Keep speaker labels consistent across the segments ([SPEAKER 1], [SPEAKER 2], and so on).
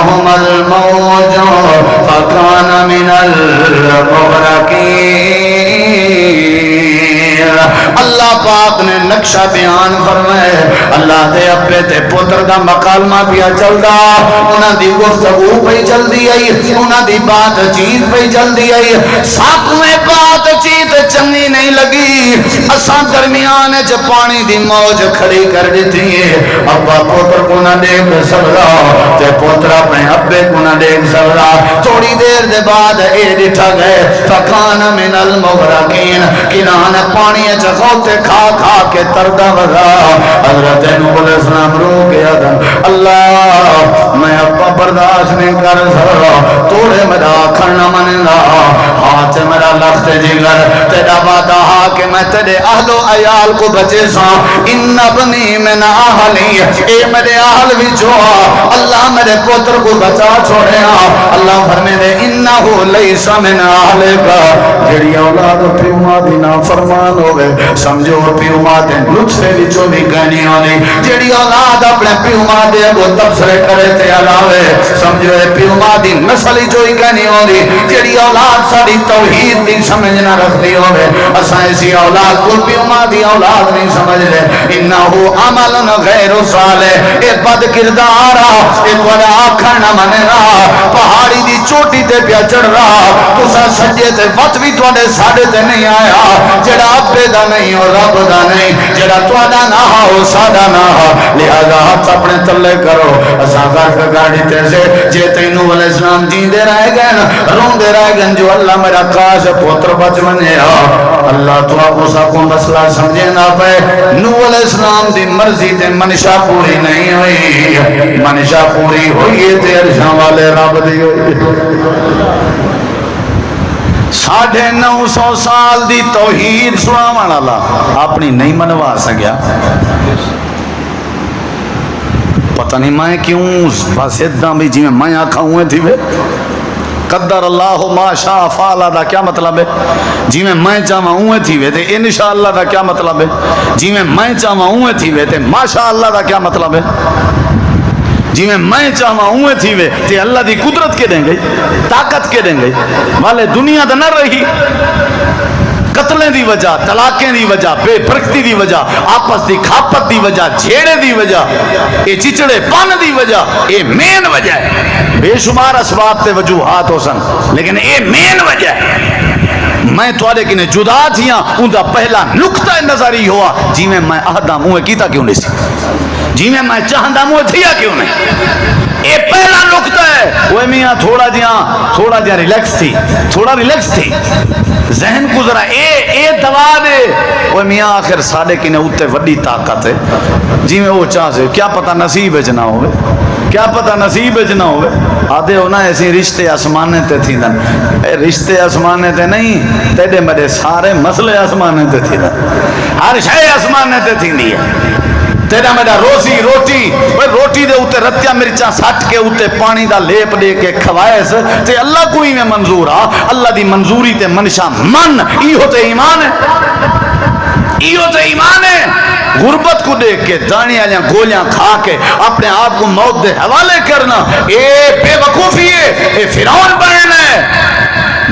[SPEAKER 1] بينهم الموج فكان من المغرقين. اللہ پاک نے نقشہ بیان فرمائے. اللہ دے ابے تے پتر دا مکالمہ پیا چلدا, انہاں دی گفتگو پئی چلدی آئی, انہاں دی بات چیت پئی چلدی آئی. ساتویں بات چیت چنگی نہیں لگی, اساں درمیان چ پانی دی موج کھڑی کر دیتی ہے. ابا پتر کو نہ دیکھ سکدا تے پتر اپنے ابے کو نہ دیکھ سکدا. تھوڑی دیر دے بعد اے ڈٹھا گئے فکان من المغرقین, کنان پانی چ خوتے کھا کھا کے تردا وغا. حضرت نوح علیہ السلام رو گیا تھا, اللہ میں ابا برداشت نہیں کر سکتا, توڑے میرا کھڑنا منگا, ہاتھ میرا لخت جگر, تیرا وعدہ کہ میں تیرے اہل و عیال کو بچے سا. ان ابنی من اہلی, اے میرے اہل بھی چھوڑا, اللہ میرے پتر کو بچا چھوڑے. اللہ فرمے دے انہو لیس من اہلک, جڑی اولاد پیو ماں دی نافرمان ہوئے سمجھو پیو ماں دے لطفے وچوں بھی کہنی ہوندی. جڑی اولاد اپنے پیو ماں دے اگوں تبصرے کرے تے علاوے سمجھو پیو ماں دی نسل وچوں ہی کہنی ہوندی. جڑی اولاد ساری توحید دی سمجھ نہ رکھدی ہوے, اساں اسی اولاد کو پیو ماں دی اولاد نہیں سمجھ لے. انہو عمل غیر صالح, اے بد کردار, اے تواڈا آکھن نہ منے گا. پہاڑی دی چوٹی تے پیا چڑھ رہا, تساں سجے تے وت بھی تواڈے ساڈے تے نہیں آیا. جڑا ابے دا نہیں اور رب دا نہیں, جڑا تواڈا نہ ہو ساڈا نہ ہو, لہذا ہاتھ اپنے تلے کرو. اساں گھر گاڑی تے سے جے تینوں علیہ السلام جیندے رہ گئے روندے رہ گئے جو اللہ میرا کاش پتر بچ بنے. اللہ تو آپ کو مسئلہ سمجھے نہ پے. نوح علیہ السلام دی مرضی تے منشا پوری نہیں ہوئی, منشا پوری ہوئی تے عرشاں والے رب دی ہوئی. 950 سال دی توحید سناون والا اپنی نہیں منوا سکیا. پتہ نہیں میں کیوں بس ادھا بھی جی میں آکھا ہوئے تھی وے قدر اللہ ما شاء فعل دا کیا مطلب ہے؟ جی میں چاہواں اوے تھی وے تے انشاءاللہ دا کیا مطلب ہے؟ جی میں چاہواں اوے تھی وے تے ماشاءاللہ دا کیا مطلب ہے؟ جی میں چاہواں اوے تھی وے تے اللہ دی قدرت کے دیں گئی, طاقت کے دیں گئی. والے دنیا دا نہ رہی, قتلیں دی وجہ, طلاقیں دی وجہ, بے پرکتی دی وجہ, آپس دی کھاپت دی وجہ, جھیڑے دی وجہ, اے چچڑے پان دی وجہ, اے مین وجہ ہے. بے شمار اسباب تے وجوہات ہو سن لیکن اے مین وجہ ہے. میں توارے کنے جدا تھیاں ان دا پہلا نقطہ نظری ہوا جی میں اہدہ موے کیتا کیوں نہیں سی, جی میں چاہندہ موے تھیا کیوں نہیں. اے پہلا نقطہ ہے. وہ میاں تھوڑا جہاں ریلیکس تھی, تھوڑا ریلیکس تھی, ذہن کو ذرا اے دوا دے. وہ میاں آخر ساڑے کنے اتے وڈی طاقت ہے جی میں وہ چاہ سے کیا پتہ نصیب اچنا ہوئے, کیا پتہ نصیب اچنا ہوئے. آدھے ہونا ایسی رشتے آسمانے تے تھی دن, رشتے آسمانے تے نہیں, تیڑے میرے سارے مسئلے آسمانے تے تھی دن, ہر شے آسمانے تے تھی دی ہے. تیرا میرا روزی روٹی, روٹی دے اوتے رتیا مرچاں سٹ کے اوتے پانی دا لیپ دے کے کھوائے سے تے اللہ کوئی میں منظور آ. اللہ دی منظوری تے منشا من ایہو تے ایمان ہے, ایہو تے ایمان ہے. غربت کو دیکھ کے دانیاں یا گولیاں کھا کے اپنے آپ کو موت دے حوالے کرنا اے بے وقوفی ہے, اے فرعون بننا ہے.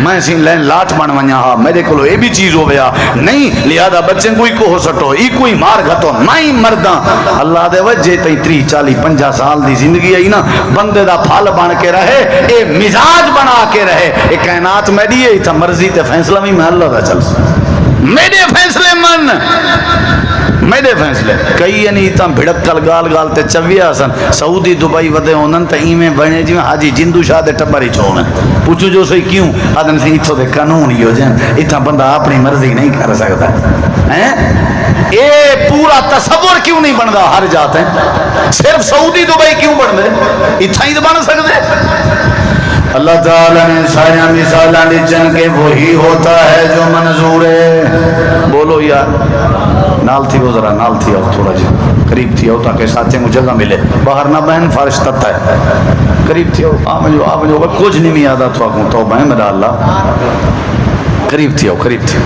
[SPEAKER 1] میں سی لین لاٹ بن ونیا ہاں میرے کو اے بھی چیز ہو گیا نہیں, لہذا بچے کوئی کو ہو سٹو ای کوئی مار گھتو میں مرداں. اللہ دے وجہ تی 30 40 50 سال دی زندگی ہے نا, بندے دا پھل بن کے رہے, اے مزاج بنا کے رہے. اے کائنات میں دی ہے تا مرضی تے فیصلہ بھی میں اللہ دا چل سا, میرے فیصلے من, میرے فیصلے کئی یعنی تا بھڑک کل گال گال تے چویا سن سعودی دبئی ودے ہونن تے ایویں بنے جی حاجی جندو شاہ دے ٹبری چھوڑن. پوچھو جو سہی کیوں, آدن سے اتھو دے قانون ہی ہو جائیں, اتھا بندہ اپنی مرضی نہیں کر سکتا ہیں. اے پورا تصور کیوں نہیں بندا ہر جاتے ہیں, صرف سعودی دبئی کیوں بن دے, اتھا ہی بن سکتے. اللہ تعالیٰ نے سایہ مثالاں دیچن کے وہی ہوتا ہے جو منظور ہے. بولو یار نال تھی وہ, ذرا نال تھی آؤ, تھوڑا جی قریب تھی آؤ تاکہ ساتھیں کو جگہ ملے. باہر نہ بہن فارش تتا ہے, قریب تھی آؤ, آپ جو کچھ نہیں میں یادہ تو آگوں تو بہن میرا اللہ, قریب تھی آؤ, قریب تھی.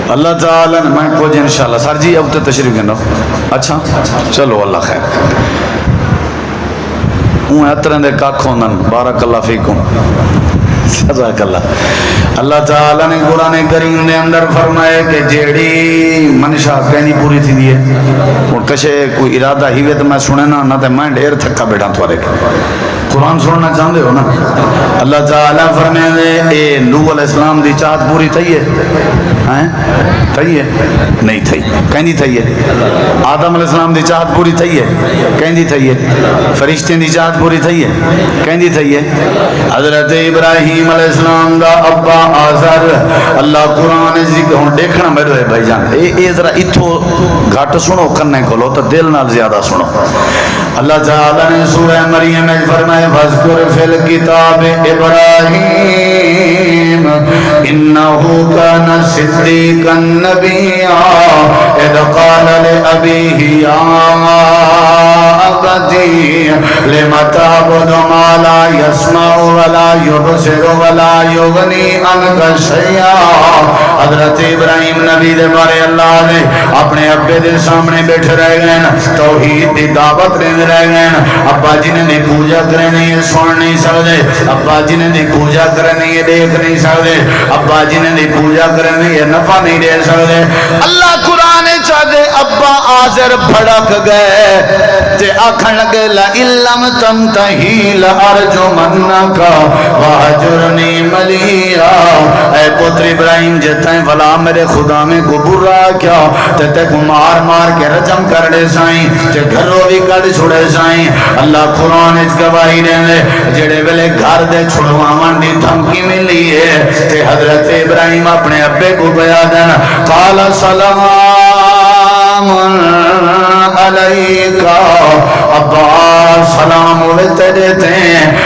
[SPEAKER 1] اللہ تعالیٰ نے میں کچھ انشاءاللہ سر جی اب تو تشریف گنو اچھا چلو اللہ خیر اون اترن دے کاکھ ہوندن بارک اللہ فیکم جزاک اللہ اللہ تعالیٰ نے قرآن کریم دے اندر فرمائے کہ جیڑی منشا کہنی پوری تھی دیئے اور کشے کوئی ارادہ ہی وے تو میں سنے نا نہ تے میں ڈھیر تھکا بیٹھا تھوارے کے قرآن سننا چاہتے ہو نا اللہ تعالیٰ فرمائے دے اے نوح علیہ السلام دی چاہت پوری تھی ہے تھی ہے نہیں تھی کہیں دی تھی ہے آدم علیہ السلام دی چاہت پوری تھی ہے کہیں دی تھی ہے فرشتے دی چاہت پوری تھی ہے کہیں دی تھی ہے حضرت ابراہیم علیہ السلام دا ابا آزر اللہ قرآن ذکر ہوں دیکھنا میرے ہے بھائی جان اے ذرا اتھو گھٹ سنو کرنے کو لو تو دل نال زیادہ سنو اللہ تعالیٰ نے سورہ مریم میں فرمائے فَذْكُرْ فِي الْكِتَابِ إِبْرَاهِيمَ إِنَّهُ كَانَ صِدِّيقًا نَبِيًّا إِذْ قَالَ لِأَبِيهِ يَا أَبَتِ لِمَ تَعْبُدُ مَا لَا يَسْمَعُ وَلَا يُبْصِرُ وَلَا يُغْنِي عَنْكَ شَيْئًا حضرت ابراہیم نبی دے بارے اللہ نے اپنے ابے دے سامنے بیٹھے رہ گئے توحید دی دعوت رہنے رہ گئے ابا جنہیں دی پوجا کرنے یہ سن نہیں سکتے ابا جنہیں دی پوجا کرنے یہ دیکھ نہیں سکتے ابا جنہیں دی پوجا کرنے یہ نفع نہیں دے سکتے اللہ قرآن چاہتے ابا آزر بھڑک گئے تے آکھن لگے لَإِلَّمْ تَنْتَهِي لَأَرْجُمَنَّكَ وَهَجُرْنِي مَلِيًّا اے پتر ابراہیم جتائیں فلا میرے خدا میں کو برا کیا تے کو مار مار کے رجم کر دے سائیں تے گھروں بھی کڑ چھوڑے سائیں اللہ قرآن اس گواہی دیں دے جڑے ویلے گھر دے چھڑواون دی دھمکی ملی ہے تے حضرت ابراہیم اپنے ابے کو بیا دین قال سلام علیکہ ابا سلام ہوئے تیرے تھے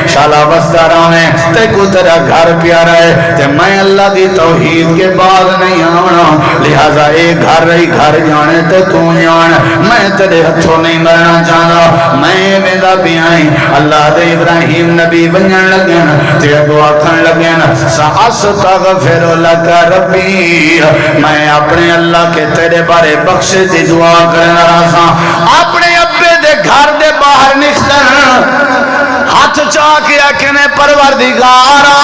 [SPEAKER 1] شالا بستارہ میں تے کو تیرا گھر پیارا ہے تے میں اللہ دی توحید کے بعد نہیں آنا لہذا ایک گھر رہی گھر جانے تے تو جان میں تیرے ہتھوں نہیں مرنا چاہنا میں ویدہ بھی آئیں اللہ دے ابراہیم نبی بنجن لگن تے دعا کھن لگن سأستغفر لک ربی میں اپنے اللہ کے تیرے بارے بخش دی دعا کرنا رہا اپنے ابے دے گھر دے باہر نکلن ہاتھ چاہ کے اکنے پروردگارا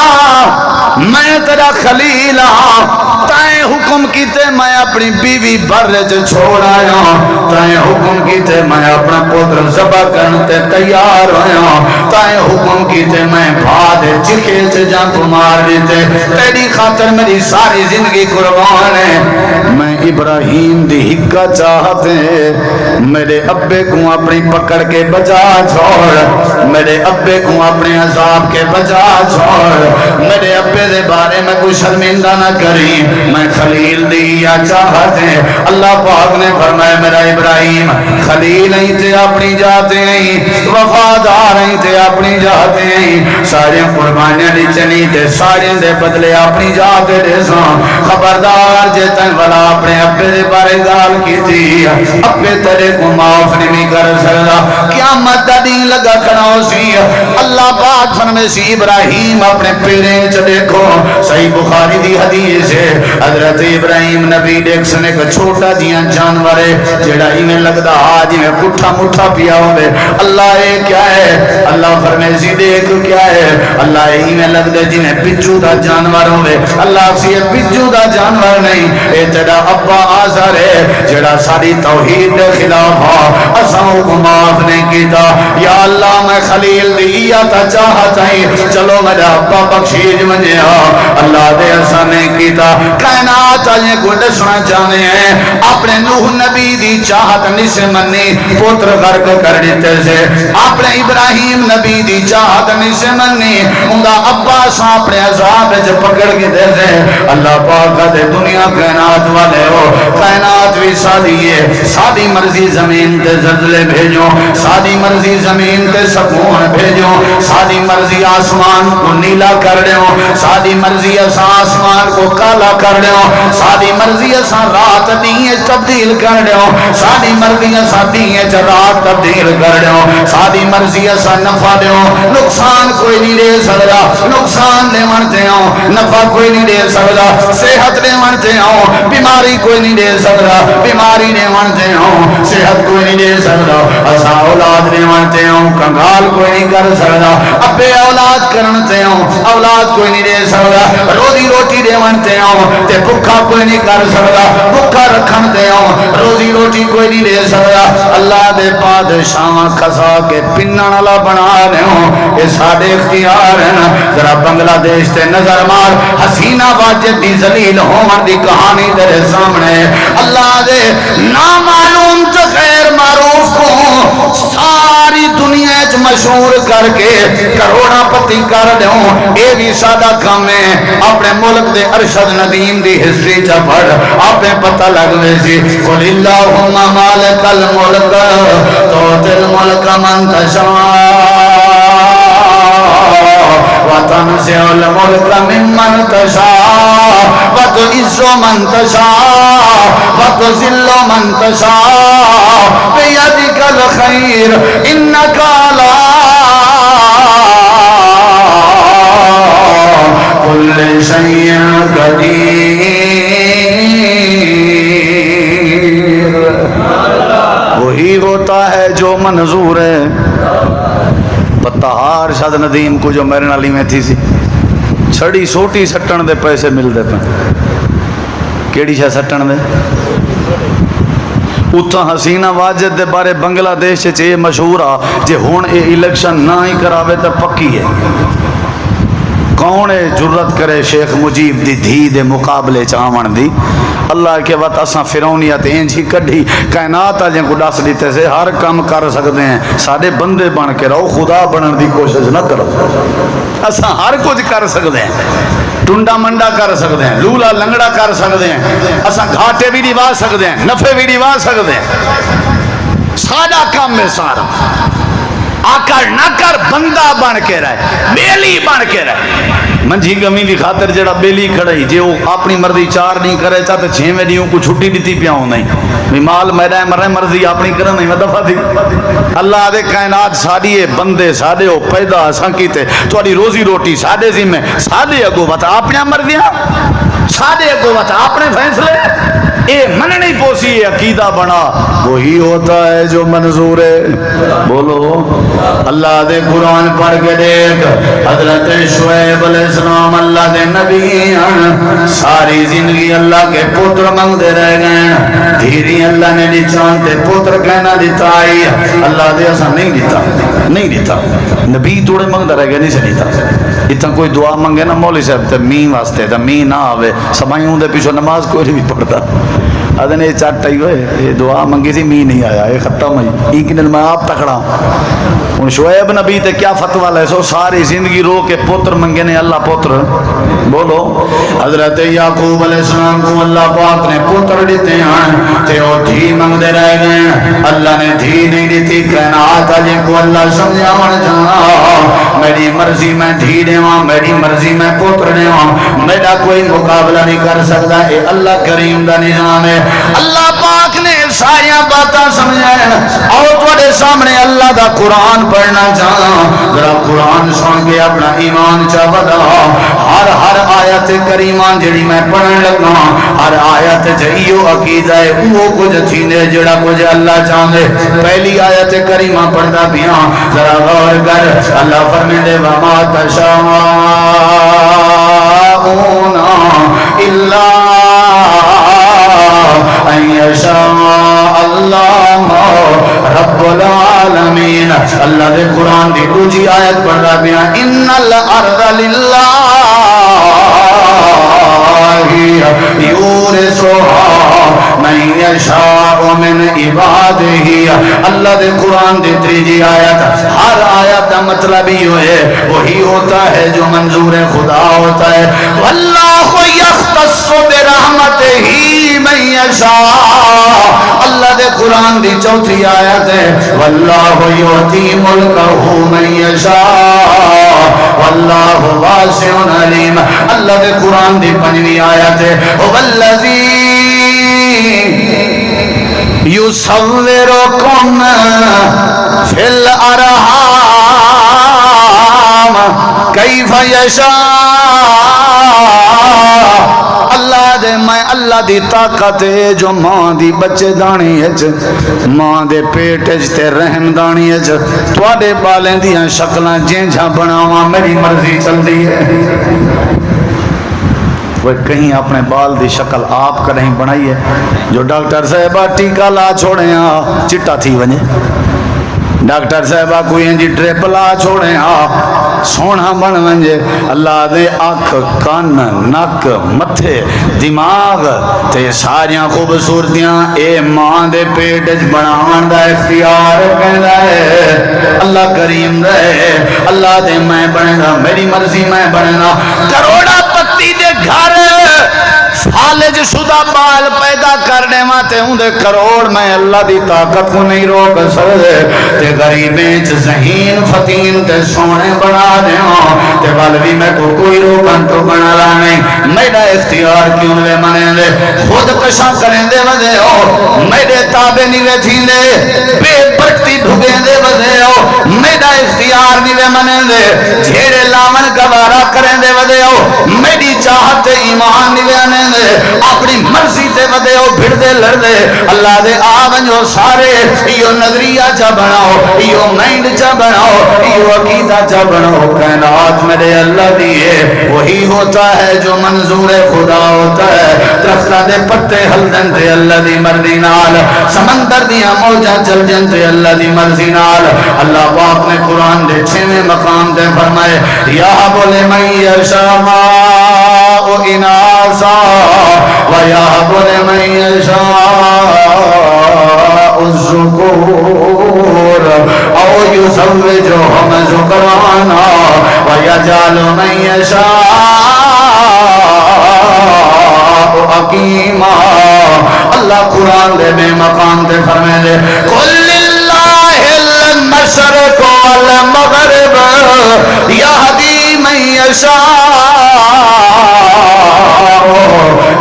[SPEAKER 1] میں تیرا خلیل ہاں تائیں حکم کیتے میں اپنی بیوی برج چھوڑ آیا تائیں حکم کیتے میں اپنا پتر ذبح کرتے تیار ہویا تائیں حکم کیتے میں بھاد چکے جا کو مار دیتے تیری خاطر میری ساری زندگی قربان ہے میں ابراہیم دی حقہ چاہتے میرے ابے کو اپنی پکڑ کے بچا چھوڑ میرے ابے کو اپنے عذاب کے بچا چھوڑ میرے ابے دے بارے میں کوئی شرمندہ نہ کری میں خلیل دیا چاہتے اللہ پاک نے فرمایا میرا ابراہیم خلیل ہی تے اپنی جاتے ہیں وفادار ہی تے اپنی جاتے ہیں سارے قربانیاں دی چنی تے سارے دے بدلے اپنی جاتے دے سان خبردار جیتن والا اپنے ابے دے بارے گال کی تھی ابے تیرے کو معاف نہیں کر سکتا قیامت دا دین لگا کھڑا ہو سی اللہ پاک فرمائے سی ابراہیم اپنے پیریں چ دیکھو صحیح بخاری دی حدیث ہے حضرت ابراہیم نبی دیکھ سنے کا چھوٹا جیاں جانور ہے جڑا ایمیں لگدا آج میں پٹھا مٹھا پیا ہوئے اللہ اے کیا ہے اللہ فرمائے سی دیکھ کیا ہے اللہ ایمیں لگدے جنہیں پچھو دا جانور ہوئے اللہ سی پچھو دا جانور نہیں اے تیرا ابا آزر ہے جڑا ساری توحید دے خلاف ہاں اساں کو معاف نہیں کیتا یا اللہ میں خلیل دیا تا چاہتا ہی چلو میرا ابا بخشیج منجے ہاں اللہ دے اساں نہیں کیتا کائنات آجیں کو دسنا چاہنے ہیں اپنے نوح نبی دی چاہت نسے منی پوتر غرق کر دیتے سے اپنے ابراہیم نبی دی چاہت نسے منی اندہ ابا سا اپنے عذاب جو پکڑ کے دے سے اللہ پاک دے دنیا کائنات والے ہو کائنات بھی سادی ہے سادی مرضی زمین تے زلزلے بھیجو سادی ساری مرضی زمین تے سکون بھیجو، ساری مرضی آسمان کو نیلا کر دیو، ساری مرضی اسا آسمان کو کالا کر دیو، ساری مرضی اسا رات دیئے تبدیل کر دیو، ساری مرضی اسا دیئے رات تبدیل کر دیو، ساری مرضی اسا نفع دیو، نقصان کوئی نہیں دے سکتا، نقصان لے منتے ہوں، نفع کوئی نہیں دے سکتا، صحت لے منتے ہوں، بیماری کوئی نہیں دے سکتا، بیماری لے منتے ہوں، صحت کوئی نہیں دے سکتا، اسا اولاد لے منتے ہوں، کنگال کوئی نہیں کر سکتا، ابے اولاد کرنتے ہوں، اولاد کوئی نہیں دے سکتا، روزی روٹی دے منتے ہوں، تے بھکا کوئی نہیں کر سکتا، بھکا رکھنتے ہوں، روزی روٹی کوئی نہیں دے سکتا، اللہ دے بادشاہ کھسا کے پنن والا بنا دے ہوں، یہ سارے اختیار ہیں۔ ذرا بنگلہ دیش تے نظر مار، حسینہ واجد دی ذلیل ہومن دی کہانی تیرے سامنے، اللہ دے نامعلوم تو غیر معروف کو ساری دنیا وچ مشہور کر کے کروڑا پتی کر دوں، اے بھی سادہ کام ہے۔ اپنے ملک دے ارشد ندیم دی ہسٹری چا پڑھ، آپ نے پتہ لگ گئے سی قل اللہم مالک الملک تؤتی الملک من تشاء وتنزع الملک ممن تشاء وتعز من تشاء وتذل من تشاء بیدک الخیر انک علی کل شیء قدیر۔ وہی ہوتا ہے جو منظور ہے۔ پتہ ہار شاد ندیم کو جو میرے نالی میں تھی سی چھڑی سوٹی سٹن دے پیسے مل دے پہ کیڑی شاہ سٹن دے اتھا حسینہ واجد دے بارے بنگلہ دیش چے مشہور آ جے ہون اے الیکشن نہ ہی کراوے تا پکی ہے۔ کون جرت کرے شیخ مجیب دی دھی دے مقابلے چاون دی؟ اللہ کے وقت اساں فرعونیت انجھی کڈھی کائنات جن کو ڈس دیتے سے ہر کام کر سکتے ہیں، سارے بندے بن کے رہو، خدا بنن دی کوشش نہ کرو۔ اساں ہر کچھ کر سکتے ہیں، ٹنڈا منڈا کر سکتے ہیں، لولا لنگڑا کر سکتے ہیں، اساں گھاٹے بھی دیوا سکتے ہیں، نفع بھی دیوا سکتے ہیں، سادہ کام میں سارا آکر نہ کر بندہ بن کے رہے، بیلی بن کے رہے۔ منجھی گمی دی خاطر جڑا بیلی کھڑائی جے وہ اپنی مرضی چار نہیں کرے چاہتے چھویں ڈیوں کو چھٹی دیتی پیاؤں نہیں، مال میرا مرے مرضی اپنی کرن نہیں دفعہ دی۔ اللہ دے کائنات ساری بندے سادے ہو پیدا اساں کیتے، تھوڑی روزی روٹی سادے ذمہ، سادے اگو بتا اپنی مرضیاں، سادے اگو بتا اپنے فیصلے، اے من نہیں پوسی عقیدہ بنا۔ وہی ہوتا ہے جو منظور ہے۔ بولو اللہ دے قرآن پڑھ کے دیکھ، حضرت شعیب علیہ السلام اللہ دے نبی ہیں، ساری زندگی اللہ کے پتر منگ دے رہ گئے، دھیری اللہ نے نچان تے پتر کہنا دیتا آئی، اللہ دے ایسا نہیں دیتا، نہیں دیتا، نبی توڑے منگ دے رہ گئے نہیں سے دیتا۔ اتنا کوئی دعا منگے نا مولی صاحب تے مین واسطے تے مین نہ آوے سبائیوں دے پیچھو نماز کوئی نہیں پڑھتا، ادھنے یہ چاٹ ٹائی ہوئے یہ دعا منگی سی مین نہیں آیا، یہ ختم ہوئی، ایک دن میں آپ تکڑا ان شعیب نبی تے کیا فتوہ لے سو ساری زندگی رو کے پتر منگے نے اللہ پتر۔ بولو حضرت یعقوب علیہ السلام کو اللہ پاک نے پتر دیتے ہیں تے وہ دھی منگ دے رہ گئے، اللہ نے دھی نہیں دیتی، کہنا آتا جن کو اللہ سمجھا من جانا میری مرضی میں دھی دیواں، میری مرضی میں پتر دیواں، میرا کوئی مقابلہ نہیں کر سکتا، اے اللہ کریم دا نظام ہے۔ اللہ پاک نے ساری باتاں سمجھائیں اور تھوڑے سامنے اللہ دا قرآن پڑھنا چاہاں، ذرا قرآن سن کے اپنا ایمان چا بدا۔ ہر آیت کریمہ جڑی میں پڑھن لگا، ہر آیت جئیو عقیدہ ہے وہ کچھ تھینے جڑا کچھ اللہ چاہے۔ پہلی آیت کریمہ پڑھتا بیاں ذرا غور کر، اللہ فرمائے دے وما تشاءون الا ان یشاء اللہ رب العالمین۔ اللہ دے قرآن دی دوسری آیت پڑھ رہا بیاں ان الارض للہ یورثها من یشاء من عبادہ۔ اللہ دے قرآن دی تیسری آیت، ہر آیت کا مطلب ہی ہے وہی ہوتا ہے جو منظور خدا ہوتا ہے۔ واللہ یختص برحمتہ من یشاء۔ اللہ دے قرآن دی چوتھی آیت ہے واللہ یؤتی ملکہ من یشاء واللہ واسع علیم. اللہ دے قرآن دی پنجویں آیت ہے والذی یصورکم فی الارحام کیف یشاء. اللہ دے میں اللہ دی طاقت ہے جو ماں دی بچے دانی ہے ماں دے پیٹ تے رحم دانی ہے تواڈے بالیں دیاں شکلاں جینجھا بناواں میری مرضی چل دی ہے. وہ کہیں اپنے بال دی شکل آپ کا نہیں بنائی ہے جو ڈاکٹر صاحبہ ٹیکا لا چھوڑے ہاں چٹا تھی ونجے ڈاکٹر صاحبہ کوئی جی ڈرپ لا چھوڑے ہاں سونا بن ونجے. اللہ دے اکھ کان نک متھے دماغ تے ساریاں خوبصورتیاں اے ماں دے پیٹ وچ بناون دا اختیار کیندا ہے اللہ کریم دے. اللہ دے میں بننا میری مرضی میں بننا کروڑا پتی دے گھر فالج شدہ بال پیدا کرنے ماتے ہوں دے کروڑ میں اللہ دی طاقت کو نہیں روک سکتے تے غریبیں چ ذہین فتین تے سونے بنا دے ہوں تے بالوی میں کو کوئی روکن تو بنا رہا نہیں. میرا اختیار کیوں لے منے دے خود کشاں کریں دے وزے ہو میرے تابے نیوے تھیں دے بے برکتی بھگیں دے وزے ہو میرا اختیار نیوے منے دے جھیڑے لامن گوارا کریں دے وزے ہو میری چاہت ایمان نیوے آنے دے اپنی مرضی تے ودے ہو بھڑ دے لڑ دے. اللہ دے آونجو سارے ایو نظریہ چا بناؤ ایو مائنڈ چا بناؤ ایو عقیدہ چا بناؤ کائنات میرے اللہ دیئے وہی ہوتا ہے جو منظور خدا ہوتا ہے. درختہ دے پتے ہل دن تے اللہ دی مرضی نال سمندر دیا موجہ چل جن تے اللہ دی مرضی نال. اللہ پاک نے قرآن دے 6ویں مقام تے فرمائے یا بولے من یشاء اناسا وَيَهَبُ لِمَن يَشَاءُ الذُّكُورَ أَوْ يُزَوِّجُهُمْ ذُكْرَانًا وَيَجْعَلُ مَن يَشَاءُ عَقِيمًا. اللہ قرآن دے میں مقام دے فرمائے دے قُلْ لِلَّهِ الْمَشْرِقُ وَالْمَغْرِبُ يَهْدِي مَن يَشَاءُ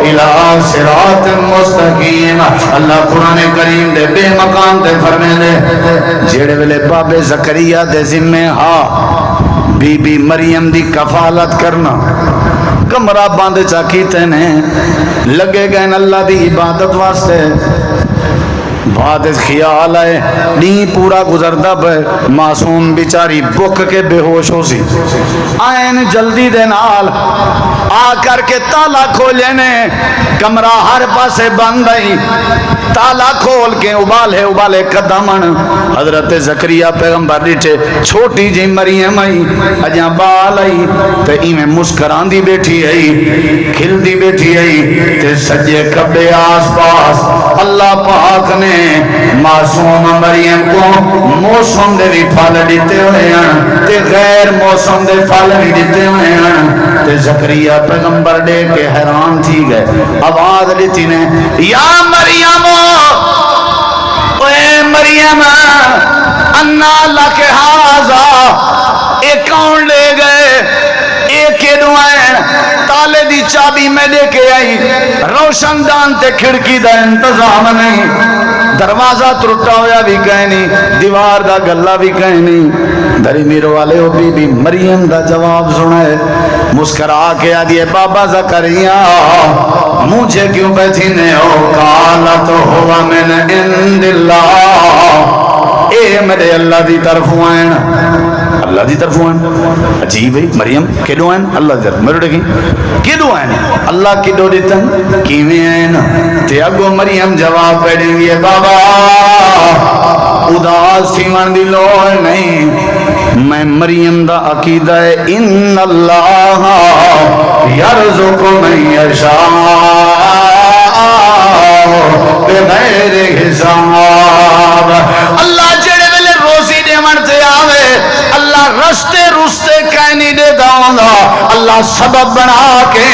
[SPEAKER 1] الى صراط مستقیم. اللہ قرآن کریم دے بے مقام دے فرمائے دے جیڑے ویلے بابے زکریا دے ذمہ ہاں بی بی مریم دی کفالت کرنا کمرہ باندھ چاکیتے نے لگے گئے اللہ دی عبادت واسطے بعد خیال آئے نہیں پورا گزردہ پہ معصوم بیچاری بک کے بے ہوش ہو سی آئین جلدی دے نال آ کر کے تالا کھولے نے کمرہ ہر پاسے بند آئی تالا کھول کے ابالے قدمن حضرت زکریہ پیغمبر ڈیٹھے چھوٹی جی مریم آئی اجاں بال آئی تے ایمیں مسکران دی بیٹھی آئی کھل دی بیٹھی آئی تے سجے کبے آس پاس اللہ پاک نے معصوم مریم کو موسم دے بھی پھل دیتے ہوئے ہیں تے غیر موسم دے پھل بھی دیتے ہوئے ہیں تے زکریہ پیغمبر دے کے حیران تھی گئے آواز دیتی نے یا مریم اے مریم انا لکے حاضا ایک کون لے گئے ایک دعائیں تالے دی چابی میں دے کے آئی روشن دان تے کھڑکی دا انتظام نہیں دروازہ ترٹا ہویا بھی کہیں نہیں دیوار دا گلہ بھی کہیں نہیں دری میرو والے ہو بی بی مریم دا جواب سنائے مسکرا کے آدھیے بابا زکریا مجھے کیوں بیٹھی نے ہو کالا تو ہوا من عند اللہ اے میرے اللہ دی طرف ہوئیں اللہ دی طرف ہوئیں عجیب ہے مریم کیڑو ہیں اللہ دی طرف میرے دیکھیں کیڑو ہیں اللہ کیڑو دیتن کیویں ہیں تے اگو مریم جواب پیڑیں گی بابا اداس تھی من دی لوڑ نہیں میں مریم دا عقیدہ ہے ان اللہ یرزق من یشاء بغیر حساب. اللہ جڑے ویلے روزی دے من تے آوے اللہ رستے کہیں نہیں دے داؤں اللہ سبب بنا کے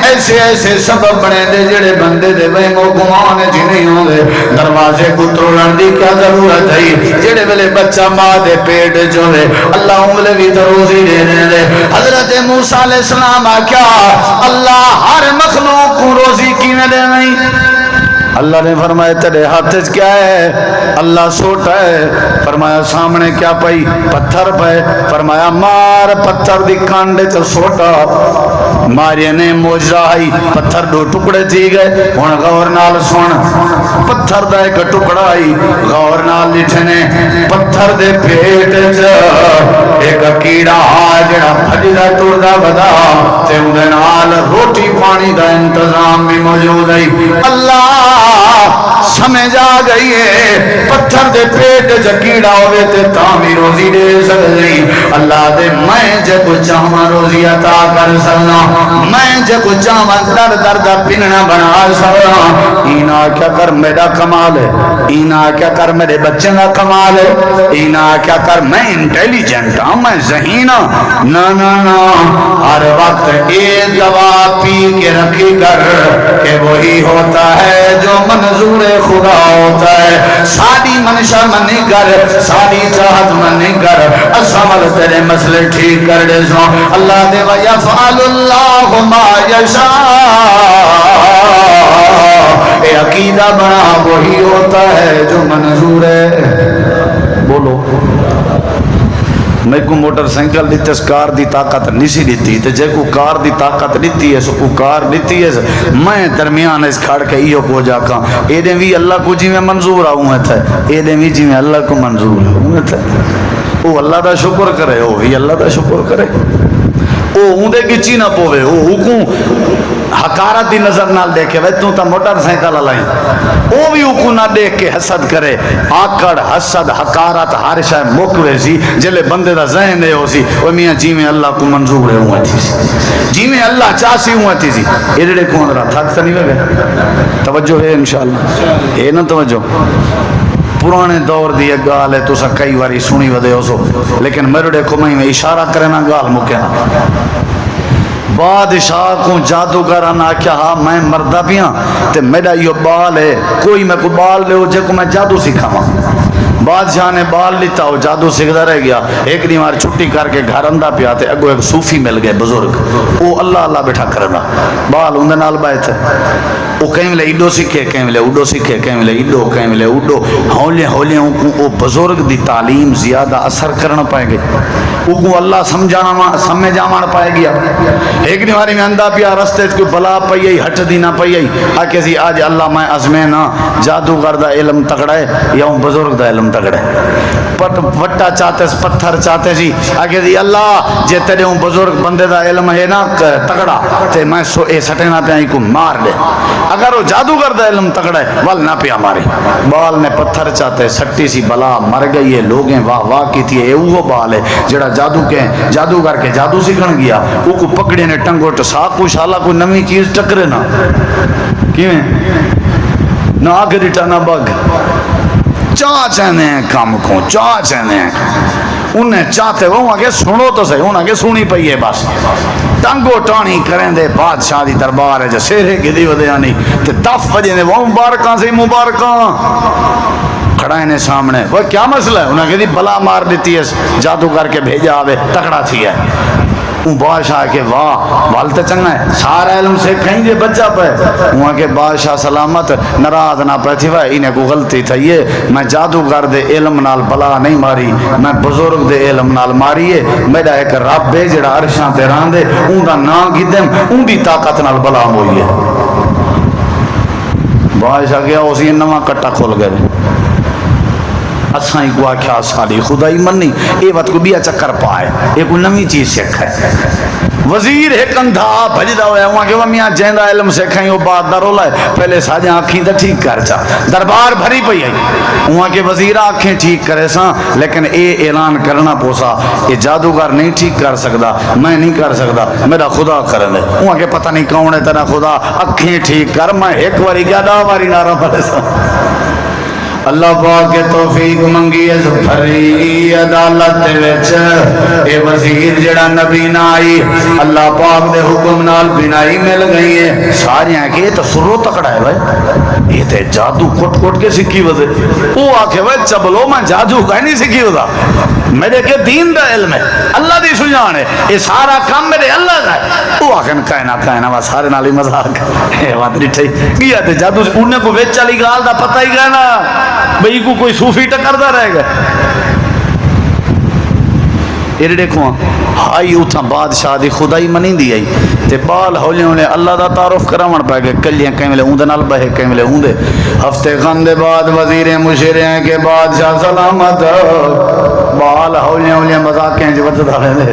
[SPEAKER 1] ایسے ایسے سبب بنے دے جڑے بندے دے وہم و گمان جی نہیں ہوں دے دروازے کو توڑن دی کیا ضرورت ہے جڑے ویلے بچہ ماں دے پیٹ جو ہے اللہ انگلے بھی تو روزی دے دے حضرت موسیٰ علیہ السلام کیا اللہ ہر مخلوق کو روزی کی میں دے نہیں اللہ نے فرمایا تیرے ہاتھ کیا ہے اللہ سوٹا ہے فرمایا سامنے کیا پئی پتھر پہ فرمایا مار پتھر دی کانڈے چل سوٹا مارے نے موجزہ آئی پتھر دو ٹکڑے تھی گئے ہون غور نال سن پتھر دا ایک ٹکڑا آئی غور نال لٹھنے پتھر دے پیٹ ایک کیڑا جڑا بھجدہ ٹوڑا بدا تے اندے نال روٹی پانی دا انتظام بھی موجود ہے اللہ سمجھ آ گئی ہے پتھر دے پیٹ جکیڑا ہوئے تے تامی روزی دے سکتی اللہ دے میں جے کو چاہاں روزی عطا کر سکنا میں جے کو چاہاں در در دا پننا بنا سکنا اینا کیا کر میرا کمال ہے اینا کیا کر میرے بچے کا کمال ہے اینا کیا کر میں انٹیلیجنٹ ہوں میں ذہین ہوں نا نا نا ہر وقت ایک دوا پی کے رکھی کر کہ وہی ہوتا ہے جو منظور خدا ہوتا ہے ساری منشا منی کر ساری چاہت منی کر اسمل تیرے مسئلے ٹھیک کر دے سو اللہ دے وَيَفْعَلُ اللَّهُ مَا يَشَاءُ اے عقیدہ بنا وہی ہوتا ہے جو منظور ہے بولو میں کو موٹر سائیکل دی تسکار دی طاقت نہیں سی دیتی تے جے کو کار دی طاقت دیتی ہے سو کو کار دیتی ہے میں درمیان اس کھڑ کے ایو کو جا کھاں اے دیں بھی اللہ کو جی میں منظور آؤں ہے تھے اے دیں بھی جی میں اللہ کو منظور آؤں ہے تھے او اللہ دا شکر کرے او بھی اللہ دا شکر کرے او اوندے کچی نہ پوے او حکم حقارت دی نظر نال دیکھے وے تو تا موٹر سائیکل لائیں او بھی حکم نہ دیکھ کے حسد کرے آکڑ حسد حقارت ہر شے موکوے سی جلے بندے دا ذہن دے ہو سی او میاں جی میں اللہ کو منظور ہے ہوں تھی سی جی میں اللہ چاسی ہوں تھی سی یہ جڑے کون رہا تھک تا نہیں وے توجہ ہے انشاءاللہ ہے نا توجہ پرانے دور دی ایک گال ہے تو سا کئی واری سنی ودے ہو سو لیکن میرے کو میں اشارہ کرنا گال مکینا بادشاہ کو جادوگر آنا کیا ہاں میں مردہ بھی ہاں تے میرا یہ بال ہے کوئی میں کو بال لے ہو جے کو میں جادو سکھا ماں بادشاہ نے بال لیتا ہو جادو سکھتا رہ گیا ایک دن ہماری چھٹی کر کے گھر اندہ پہ آتے اگو ایک صوفی مل گئے بزرگ وہ اللہ اللہ بیٹھا کرنا بال اندھے نال بائے تھے وہ کہیں ملے ایڈو سکھے کہیں ملے اڈو سکھے کہیں ملے ایڈو کہیں ملے اڈو ہولے ہولے وہ بزرگ دی تعلیم زیادہ اثر کرنا پائے گئے وہ اللہ سمجھا مان پائے گیا ایک دن ہماری میں اندہ پیا رستے کوئی بلا پئی ہٹ دی نہ پئی آکے سی آج اللہ میں ازمین جادوگر دا علم تکڑا ہے یا بزرگ دا علم تکڑا ہے وٹا چاہتے پتھر چاہتے سی آگے دی اللہ جے تیرے ہوں بزرگ بندے دا علم ہے نا تکڑا تے میں سو اے سٹینا پہ آئی کو مار دے اگر وہ جادوگر دا علم تکڑا ہے وال نہ پیا مارے بال نے پتھر چاہتے سٹی سی بلا مر گئی ہے لوگیں واہ واہ کی تھی اے وہ بال ہے جڑا جادوگر کے جادو سکھن گیا وہ کو پکڑے نے ٹنگو ٹسا کو شالا کو نمی چیز ٹکرے نا کیویں نہ آگ ڈٹا نہ بگ چاہ چاہنے ہیں کام کو چاہ چاہنے ہیں انہیں چاہتے وہ آگے سنو تو صحیح انہیں آگے سنی پئی ہے بس ٹنگو ٹانی کریں دے بادشاہ دی دربار ہے جو سیرے کی دی ودے آنی تے دف وجہ نے وہ مبارکاں سے مبارکاں کھڑا ہے سامنے وہ کیا مسئلہ ہے انہیں کہتی بلا مار دیتی ہے جادو کر کے بھیجا آوے تکڑا تھی ہے بادشاہ کے واہ والتے چنگا ہے سارا علم سے کہیں دے بچہ پہ وہاں کے بادشاہ سلامت نراض نہ پہ وائے انہیں کو غلطی تھا یہ میں جادوگر دے علم نال بلا نہیں ماری میں بزرگ دے علم نال ماری ہے میرا ایک رب ہے جڑا عرشاں تے راندے ان دا نام گدم ان دی طاقت نال بلا ہوئی ہے بادشاہ گیا اسی نواں کٹا کھول گئے اسائیں کو آکھا ساری خدائی منی اے وقت کو بیا چکر پائے ایک نمی چیز سکھ ہے وزیر ایک اندھا بھجدہ ہویا وہاں کہ وہ میاں جہندہ علم سکھائیں وہ بات در ہو لائے پہلے ساجہ آنکھیں تا ٹھیک کر چا دربار بھری پئی آئی وہاں کہ وزیر آنکھیں ٹھیک کرے ساں لیکن اے اعلان کرنا پوسا یہ جادوگر نہیں ٹھیک کر سکتا میں نہیں کر سکتا میرا خدا کرنے وہاں کہ پتہ نہیں کون ہے تیرا خدا آنکھیں ٹھیک کر میں ایک واری کیا دا واری نارا پڑے ساں اللہ پاک کے توفیق منگی ہے بھری عدالت وچ اے وزیر جڑا نبی نہ آئی اللہ پاک دے حکم نال بینائی مل گئی ہے سارے ہیں کہ یہ تو سرو تکڑا ہے بھائی یہ تے جادو کٹ کٹ کے سکھی وزے وہ آکھے بھائی چبلو میں جادو کا نہیں سکھی وزا میرے کے دین دا علم ہے اللہ دی سجان ہے یہ سارا کام میرے اللہ کا ہے وہ آکھے کائنا وہ سارے نالی مذاق ہے بات نہیں ٹھائی کیا تے جادو انہیں کو ویچ چلی گال دا پتہ ہی گئے نا بھئی کو کوئی صوفی ٹکر دا رہے گا یہ دیکھو ہائی اتھا بادشاہ دی خدائی منی دی آئی تے بال ہولے ہونے اللہ دا تعارف کرامن پائے گئے کلیاں کہیں ملے اوندے نال بہے کہیں ملے اوندے ہفتے خاندے بعد وزیر مشیریں کے بادشاہ سلامت بال ہولے ہونے مذاقیں جو وجد آئے دے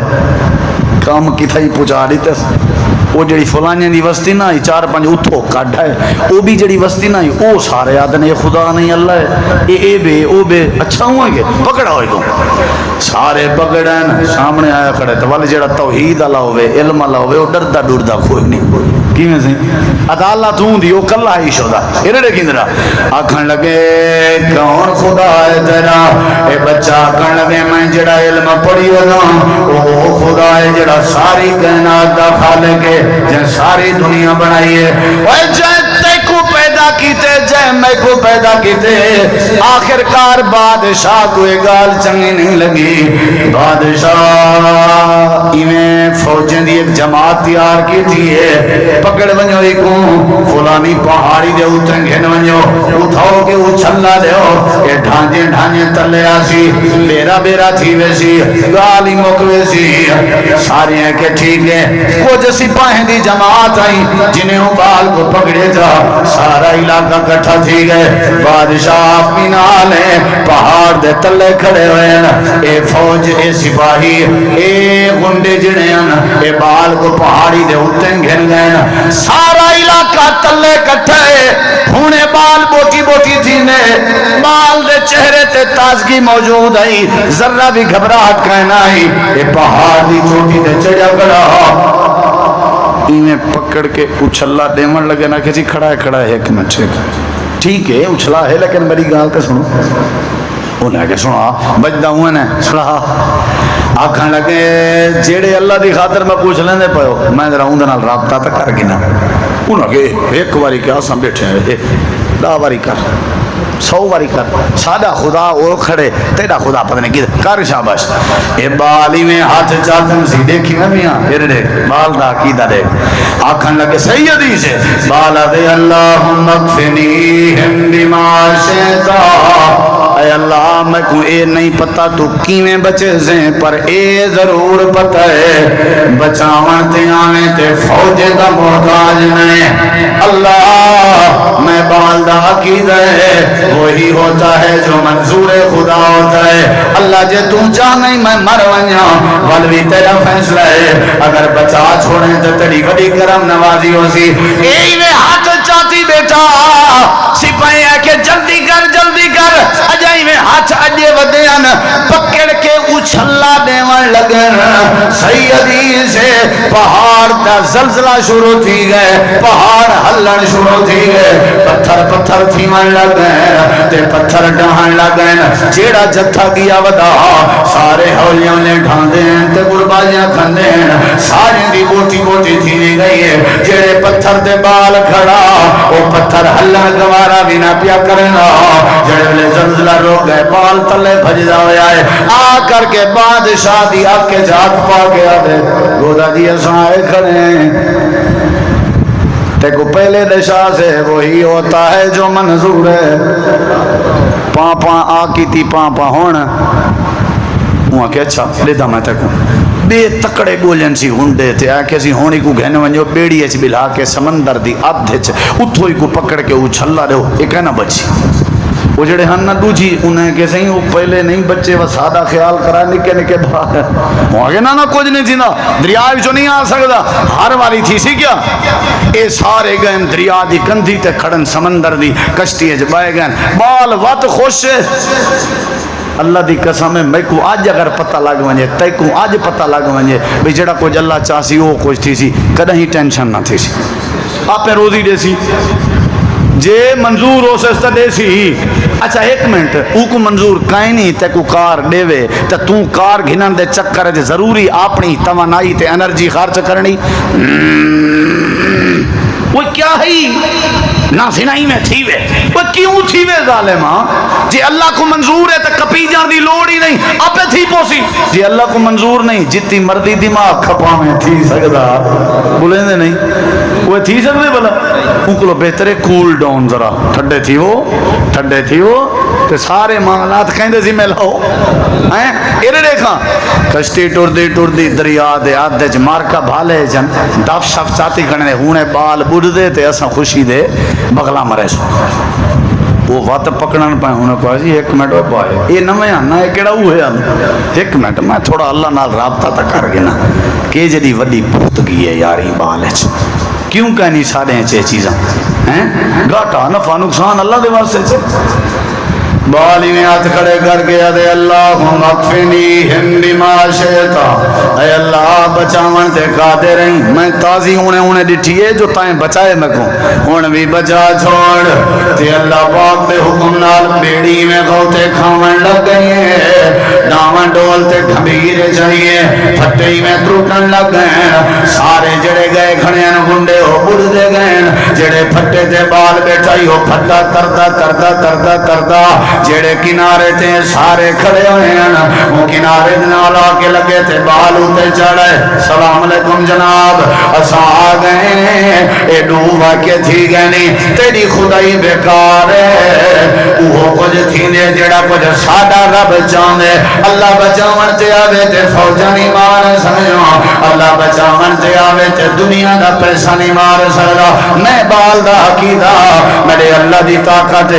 [SPEAKER 1] کام کی تھائی پوچھا رہی تس وہ جڑی فلانیاں دی وستی نہ آئی 4-5 اتھو کٹ ہے وہ بھی جڑی وستی نہ آئی وہ سارے آدھنے یہ خدا نہیں اللہ ہے اے بے او بے اچھا ہوئے گے پکڑا ہوئے گا سارے پکڑن سامنے آیا کھڑے تو والے جڑا توحید اللہ ہوئے علم اللہ ہوئے وہ ڈردہ ڈردہ کوئی نہیں کی میں سے عدالت ہوں دی وہ کلہ ہی شدہ یہ دیکھیں درہ آکھن لگے کون خدا ہے تیرا اے بچہ آکھن لگے میں جڑا علم پڑھی ہونا وہ خدا ہے جڑا ساری کائنات دا خالق ہے جن ساری دنیا بنائی ہے اور جائے تے کو پیدا کیتے جائے میں کو پیدا کیتے آخرکار بادشاہ کو گال چنگی نہیں لگی بادشاہ ایویں فوجیں دی ایک جماعت تیار کی تھی ہے پکڑ ونجو ایکوں فلانی پہاڑی دے اتن گھن ونجو اتھاؤ کے اچھلا دے ہو کہ ڈھانجے تلے آسی بیرا بیرا تھی ویسی گالی مک ویسی ساری ہیں کہ ٹھیک ہے کچھ سپاہی دی جماعت آئی جنہیں بال کو پکڑے جا سارا علاقہ کٹھا تھی گئے بادشاہ اپنی نال ہے پہاڑ دے تلے کھڑے ہوئے ہیں اے فوج اے سپاہی اے گنڈے جڑے ہیں اے بال کو پہاڑی دے اتن گھن گئے ہیں سارا علاقہ تلے کٹھے ہونے بال بوٹی بوٹی تھی نے بال دے چہرے تے تازگی موجود آئی ذرہ بھی گھبراہٹ کہنا آئی اے پہاڑ دی چوٹی تے چڑھا کڑا انہیں پکڑ کے اچھلا دیمن لگے نا کسی کھڑا ہے ایک منٹ ٹھیک ہے اچھلا ہے لیکن میری گال تے سنو انہیں کہ سنا بجدہ ہوئے نے سنا آکھن لگے جیڑے اللہ دی خاطر میں پوچھ لیندے پہو میں ذرا اندھے نال رابطہ تک کر گنا انہوں کہ ایک واری کیا سم بیٹھے ہیں 10 واری کر 100 واری کر سادہ خدا وہ کھڑے تیرا خدا پتہ نہیں کدھر کر شاباش اے بالی میں ہاتھ چاہتن سی دیکھی میں میاں پھر دیکھ بال دا عقیدہ دیکھ آکھن لگے سیدی سے بالا دے اللہم اکفنیہم بما شئتا اے اللہ میں کو اے نہیں پتا تو کیویں بچے سے پر اے ضرور پتہ ہے بچاون تے آویں تے فوج دا محتاج نہیں اللہ میں بال دا عقیدہ ہے وہی ہوتا ہے جو منظور خدا ہوتا ہے اللہ جے تو چاہنے میں مر ونیا ولوی تیرا فیصلہ ہے اگر بچا چھوڑیں تو تیری بڑی کرم نوازی ہو سی اے میں ہاتھ چاہتی بیٹا سپاہی ہے کہ جلدی کر اجائی میں ہاتھ اجے ودیان پکڑ کے اچھلا دیوان لگن سیدی سے پہاڑ تا زلزلہ شروع تھی گئے پہاڑ ہلن شروع تھی گئے پتھر تھی من لگن تے پتھر ڈہن لگن جیڑا جتھا گیا ودا سارے ہولیاں نے ڈھاندیں تے قربانیاں کھندیں سارے دی بوٹی بوٹی تھی نہیں گئی ہے جیڑے پتھر دے بال کھڑا وہ پتھر ہلن گوارا بھی نہ پیا کرنا جڑے بلے زلزلہ روک گئے بال تلے بھجدہ ہویا ہے آ کر کے بادشاہ دی آگ کے جاگ پا گیا دے گودا دی اسائے کھڑے تے کو پہلے دشا سے وہی ہوتا ہے جو منظور ہے پاں آکی تی پاں ہونا وہاں کہ اچھا لیدہ میں تکوں بے تکڑے گولن سی ہنڈے تھے آکے سی ہونی کو گھنے ونجو بیڑی ایچ بلا کے سمندر دی آدھے چھے اتھوئی کو پکڑ کے اچھلا رہو ایک ہے نا بچی وہ جڑے ہن نہ دوجی انہیں کہ سہیں وہ پہلے نہیں بچے وہ سادہ خیال کرا نکے باہر وہ آگے نا کچھ نہیں تھی نا دریا جو نہیں آ سکتا ہر والی تھی سی کیا اے سارے گئے دریا دی کندھی تے کھڑن سمندر دی کشتی ہے جبائے گئے بال وقت خوش ہے اللہ دی قسم ہے میں کو آج اگر پتہ لگ ونجے تے کو آج پتہ لگ ونجے بھئی جڑا کچھ اللہ چاہسی وہ کچھ تھی سی کدہ ہی ٹینشن نہ تھی سی آپ روزی دے سی جے منظور ہو سستا دے سی. اچھا ایک منٹ او کو منظور کائیں نہیں تے کو کار دے وے تے تو کار گھنن دے چکر تے ضروری اپنی توانائی تے انرجی خرچ کرنی. وہ کیا ہے نہ سنائی میں تھی وے وہ کیوں تھی وے ظالماں. جی اللہ کو منظور ہے تو کپی جان دی لوڑ ہی نہیں آپ تھی پوسی. جی اللہ کو منظور نہیں جتنی مرضی دماغ کھپا میں تھی سکدا بولیں دے نہیں وہ تھی سکدے بلا. ان کو بہتر ہے کول ڈاؤن ذرا ٹھڈے تھی وہ تے سارے معاملات کہندے سی میں لاؤ ہیں اے دیکھاں کشتی ٹردی دریا دے آدھے چ مارکا بھالے جن دف شف چاتی کھڑے ہونے بال بڑھ دے تے اساں خوشی دے بغلا مرے سو. وہ وات پکڑن پائے انہیں کہا جی ایک منٹ پائے یہ نویں آنا ہے کیڑا وہ ہے ایک منٹ میں تھوڑا اللہ نال رابطہ تا کر گنا کہ جڑی وڈی پختگی ہے یاری بال ہے کیوں کہنی سارے چے چیزاں ہیں گھاٹا نفع نقصان اللہ دے واسطے چے. بالی میں ہاتھ کھڑے کر گیا دے اللہم اکفنی ہم بما شئتا اے اللہ بچاون تے قادر رہی میں تازی ہونے ڈٹھیے جو تائیں بچائے میں کو ہون بھی بچا چھوڑ تے اللہ پاک دے حکم نال بیڑی میں گوتے کھاون لگ گئے ڈاون ڈول تے گھبیر چاہیے پھٹی میں تروٹن لگ گئے سارے جڑے گئے کھڑے ہیں گنڈے ہو بڑھ دے گئے جڑے پھٹے تے بال بیٹھائی ہو پھٹا کردا جڑے کنارے تے سارے کھڑے ہوئے ہیں وہ کنارے نال آ کے لگے تے بال اتے چڑھے سلام علیکم جناب اساں آ گئے اے ڈوبا کے تھی گئے نہیں تیری خدائی بیکار ہے وہ کچھ تھی دے جڑا کچھ ساڈا رب چاہندے اللہ بچاون تے آوے تے فوجاں نہیں مار سمجھو اللہ بچاون تے آوے تے دنیا دا پیسہ نہیں مار سکدا. میں بال دا عقیدہ میرے اللہ دی طاقت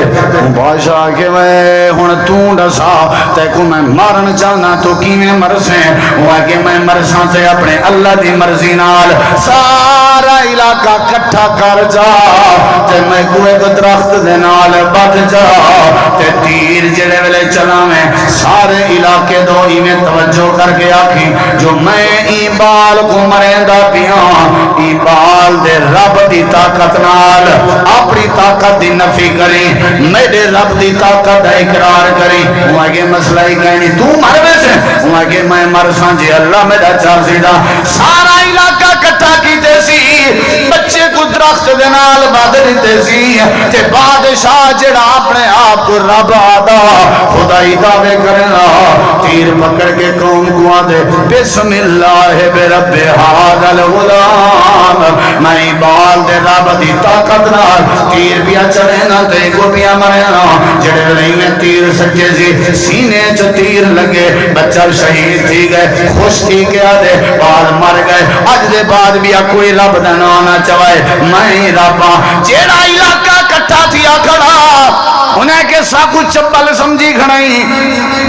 [SPEAKER 1] بادشاہ کے ہن تو دسا تے کو میں مارن چاہنا تو کیویں مرسے وہ کہ میں مرساں تے اپنے اللہ دی مرضی نال سارا علاقہ کٹھا کر جا تے میں کوئی درخت دے نال بت جا تے تیر جڑے ویلے چلاویں سارے علاقے دو ایویں توجہ کر کے آکھی جو میں ای بال کو مریندا پیاں ای بال دے رب دی طاقت نال اپنی طاقت دی نفی کریں میرے رب دی طاقت دا اقرار کری وہ آگے مسئلہ ہی کہنی تو مر بیسے وہ آگے میں مر سانجے اللہ میرا چاہزی دا سارا علاقہ کٹھا کی تیسی بچے کو درخت دنال بادری تیسی تے بادشاہ جڑا اپنے آپ کو رب آدھا خدای دعوے کرنا تیر پکڑ کے قوم کو آدھے بسم اللہ بے رب حاد الغلام میں بال دے رب دی طاقت نال تیر بیا چڑھے نا تے کو بیا مرے نا جڑے لئی میں تیر سجے سی سینے چ تیر لگے بچہ شہید تھی گئے خوش تھی گیا دے بال مر گئے اج دے بعد بھی کوئی رب دا نام نہ چوائے میں ربا جیڑا علاقہ کٹھا تھیا کھڑا انہیں کے سا کچھ چپل سمجھی کھڑائی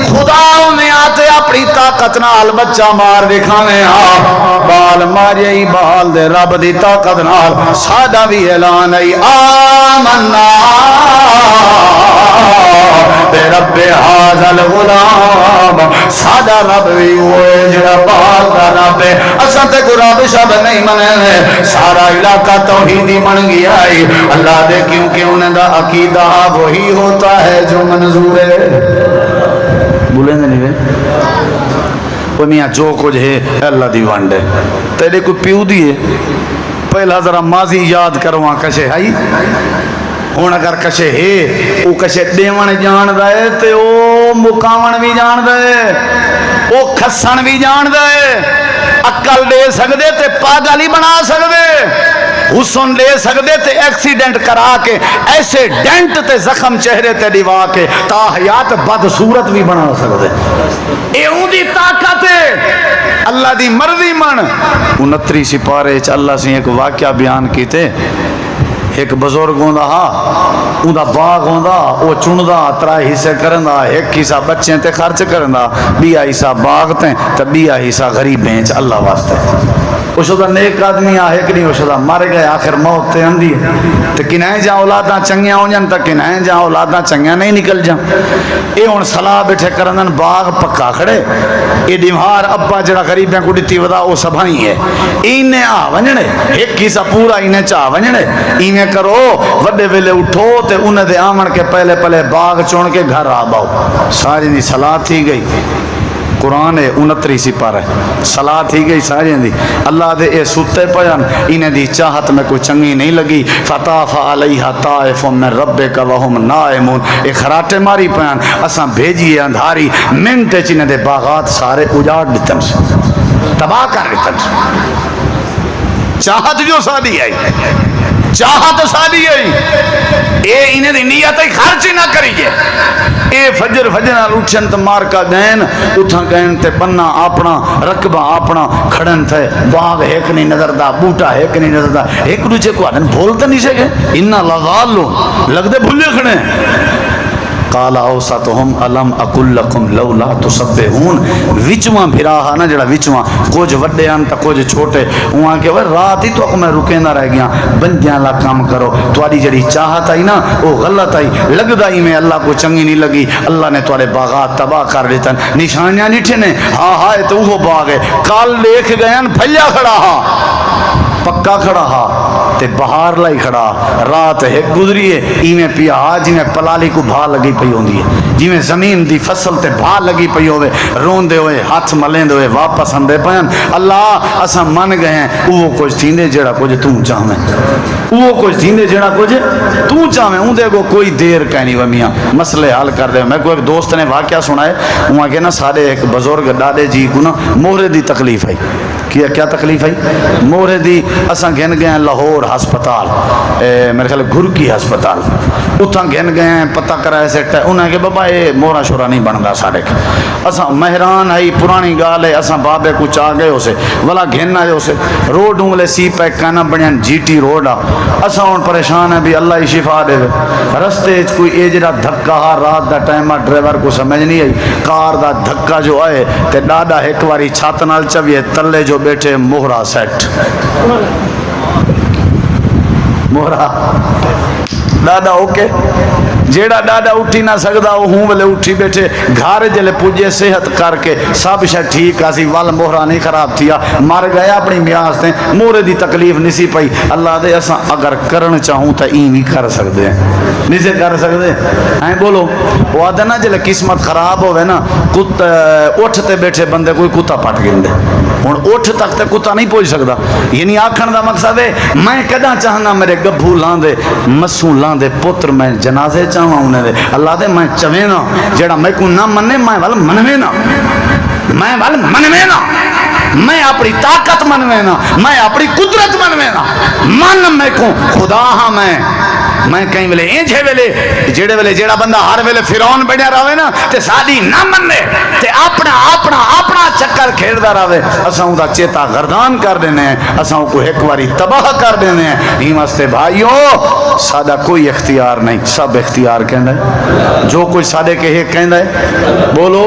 [SPEAKER 1] خدا انہیں آتے اپنی طاقت نال بچہ مار دکھانے بال ماری بال دے رب دی طاقت نال سادہ بھی اعلان ہے آمنا بے رب حاضر غلام سادہ رب بھی ہوئے جڑا بال دا رب ہے اساں تے کو رب شب نہیں منے سارا علاقہ توحیدی بن گیا ہے اللہ دے کیونکہ انہیں دا عقیدہ وہی ہوتا ہے جو منظور ہے بولیں دے نہیں وہ میاں جو کچھ ہے اللہ دی وانڈ ہے تیرے کوئی پیو دیئے پہلا ذرا ماضی یاد کرواں کشے ہائی ہون اگر کشے ہے او کشے دیون جان دائے تے او مکاون بھی جان دائے او کھسن بھی جان دائے عقل دے سکدے تے پاگلی بنا سکدے حسن دے سکدے تے ایکسیڈنٹ کرا کے ایسے ڈینٹ تے زخم چہرے تے دیوا کے تا حیات بد صورت بھی بنا سکدے اے اون دی طاقت ہے اللہ دی مرضی من 29 سپارے چ اللہ سے ایک واقعہ بیان کیتے ایک بزرگ ہوندا اوندا باغ ہوندا او چندا ترا حصے کرندا ایک حصہ بچے تے خرچ کرندا بیا حصہ باغ تے تے بیا حصہ غریبیں چ اللہ واسطے اس دا نیک آدمی آہے کہ نہیں، اس دا مر گئے آخر موت تے اندھی ہے تے کنہیں جا اولاداں چنگیاں ہو جان تا کنہیں جا اولاداں چنگیاں نہیں نکل جان. اے ہن صلاح بیٹھے کرنن باغ پکا کھڑے، اے دیوار ابا جڑا غریبیں کو دتی ودا او سبھائی ہے، اینے آ ونجنے ایک حصہ پورا اینے چا ونجنے. ایویں کرو وڈے ویلے اٹھو تے انہیں دے آمن کے پہلے پہلے باغ چون کے گھر آ باؤ. ساری دی صلاح تھی گئی. قرآن ہے 29 سپارہ صلاح تھی گئی ساری دی. اللہ دے اے ستے پیان انہیں دی چاہت میں کوئی چنگی نہیں لگی. فطاف علیہا طائف من ربک وہم نائمون. اے خراٹے ماری پیان اساں بھیجیے اندھاری منٹے چنے دے باغات سارے اجاڑ دیتن سے تباہ کر دیتن سے. چاہت جو سادی آئی، چاہت سادی آئی، اے انہیں دی نیت خرچ نہ کریے. اے فجر فجر اٹھن تے مار کا گئن اتھا گئن تے بننا اپنا رقبہ اپنا کھڑن تھے. باغ ایک نہیں نظر دا، بوٹا ایک نہیں نظر دا. ایک دوسرے کو آدن بھولتے نہیں سکے انہا لغالو لگ دے بھولے کھڑے. قال اوسطهم الم اقل لكم لولا تسبحون. وچواں بھراہا نا جڑا وچواں کچھ وڈے ان تے کچھ چھوٹے وہاں کہ رات ہی تو میں رکے نہ رہ گیا بندیاں لا کام کرو. تواڈی جڑی چاہت آئی نا وہ غلط آئی، لگدا ہی میں اللہ کو چنگی نہیں لگی. اللہ نے تواڈے باغات تباہ کر دیتن. نشانیاں نہیں نے ہاں ہاں تو وہ باغ ہے کل دیکھ گئے پھلیا کھڑا ہا پکا کھڑا ہا تے بہار لائی کھڑا. رات ایک گزری ہے ایویں پیا جی میں پلالی کو بھا لگی پئی ہوندی ہے، جی میں زمین دی فصل تے بھا لگی پئی ہوئے روندے ہوئے ہاتھ ملیندے ہوئے واپس آندے پین. اللہ اساں من گئے ہیں وہ کچھ تھیندے جڑا کچھ تو چاہویں، وہ کچھ تھیندے جڑا کچھ تو چاہویں. اون دے کو کوئی دیر کہنی و میاں مسئلے حل کر دے. میں کو ایک دوست نے واقعہ سنائے وہاں کہ نا سارے ایک بزرگ ڈاڈے جی کو نا مہرے دی تکلیف ہے. کیا تکلیف ہے؟ مہرے دی. اساں گھن گئے لاہور ہسپتال میرے خیال گھرکی ہسپتال اتھاں گھن گئے ہیں پتہ کرائے سیٹ ہے. انہیں کہ بابا یہ مورا شورا نہیں بندا ساڑے کے. اساں مہران ہے پرانی گال ہے اساں بابے کو چاہ گئے اسے والا گھننا ہے اسے روڈ انگلے سی پیک کہنا بڑھیا جی ٹی روڈ آ. اساں ہون پریشان ہے بھی اللہ ہی شفا دے. رستے کوئی اے جڑا دھکا ہا رات دا ٹائم آ ڈرائیور کو سمجھ نہیں آئی کار دا دھکا جو آئے تے ڈاڈا ایک واری چھات نال چویے تلے جو بیٹھے مہرا سیٹ مہرا ڈاڈا اوکے جیڑا ڈاڈا اٹھی نہ سکدا وہ ہوں ویلے اٹھی بیٹھے گھر جلے پوجے صحت کر کے سب شے ٹھیک آسی ول مہرا نہیں خراب تھیا مر گیا اپنی میاس تے مورے دی تکلیف نہیں سی پئی. اللہ دے اساں اگر کرن چاہوں تے این نہیں کر سکدے نہیں سے کر سکدے ہیں بولو. وہ آدھے نا جلے قسمت خراب ہوئے نا اٹھ تے بیٹھے بندے کوئی کتا پٹ گندے ہن اٹھ تک تے کتا نہیں پہنچ سکدا. یعنی آکھن دا مقصد ہے میں کدا چاہنا میرے گبھو لاندے مسوں لاندے پتر میں جنازے چاہواں انہیں دے. اللہ دے میں چویں نا جڑا میں کو نہ مننے میں ول منویں نا میں ول منویں نا میں اپنی طاقت منویں نا میں اپنی قدرت منویں نا من میں کو خدا ہاں میں کہیں ویلے اینجھے ویلے جیڑے ویلے جیڑا بندہ ہر ویلے فرعون بنیا رہے نا تے ساڈی نہ مننے تے اپنا چکر کھیڑدا رہے اساں دا چیتا گردان کر دینے ہیں اساں کو ایک واری تباہ کر دینے ہیں. ہی واسطے بھائیو ساڈا کوئی اختیار نہیں سب اختیار کہندا ہے جو کوئی ساڈے کے ایک کہندا ہے بولو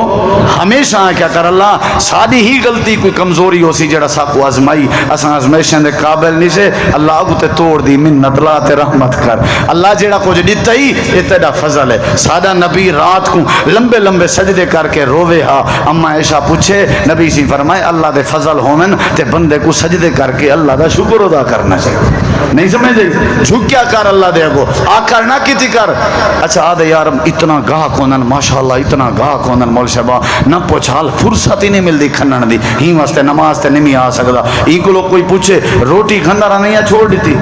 [SPEAKER 1] ہمیشہ کیا کر اللہ ساڈی ہی غلطی کوئی کمزوری ہو سی جڑا سا کو آزمائی اساں آزمائشاں دے قابل نہیں سے. اللہ اگو تے توڑ دی منت لا تے رحمت کر. اللہ جیڑا کچھ دیتا ہی یہ تیرا فضل ہے. سادہ نبی رات کو لمبے لمبے سجدے کر کے روے ہا. اما عائشہ پوچھے نبی سی فرمائے اللہ دے فضل ہومن تے بندے کو سجدے کر کے اللہ دا شکر ادا کرنا چاہیے. نہیں سمجھے جھکیا کر اللہ دے کو آکر نہ کیتی کر. اچھا آدھے یار اتنا گاہ کونن ماشاءاللہ اتنا گاہ کونن مول شبا نہ پوچھال فرصت ہی نہیں ملتی کھنن دی. ہی واسطے نماز تے نہیں آ سکدا. ای کو لوگ کوئی پوچھے روٹی کھندا رہا نہیں ہے چھوڑ دیتی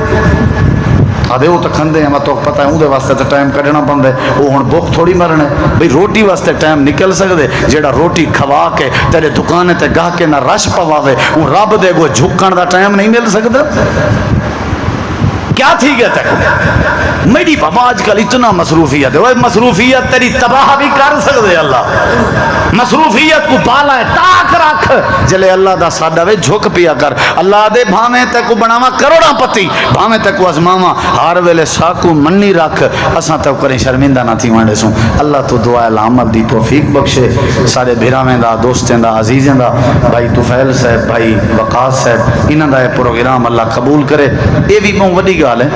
[SPEAKER 1] آدھے وہ تو کھندے ہیں میں تو پتہ ہے اندے واسطے تو ٹائم کھڑنا پندے وہ ہن بھوک تھوڑی مرنے بھئی روٹی واسطے ٹائم نکل سکدے جیڑا روٹی کھوا کے تیرے دکانے تے گاہ کے نہ رش پواوے وہ رب دے گو جھکن دا ٹائم نہیں مل سکدا. کیا تھی گیا تک میری بابا آج کل اتنا مصروفیت ہے، وہ مصروفیت تیری تباہ بھی کر سکتے اللہ، مصروفیت کو بالا ہے تاک رکھ، جلے اللہ دا ساڈا وے جھک پیا کر، اللہ دے بھاویں تے کو بناوا کروڑاں پتی، بھاویں تے کو ازماوا، ہر ویلے ساکو منی رکھ، اساں تے کریں شرمندہ نہ تھی وانڈے سوں۔ اللہ تو دعا العمل دی توفیق بخشے، سارے بھراویں دا، دوستیں دا، عزیزیں دا، بھائی طفیل صاحب، بھائی وقاص صاحب، انہاں دا یہ پروگرام اللہ قبول کرے، یہ بھی بہت وڈی گال ہے۔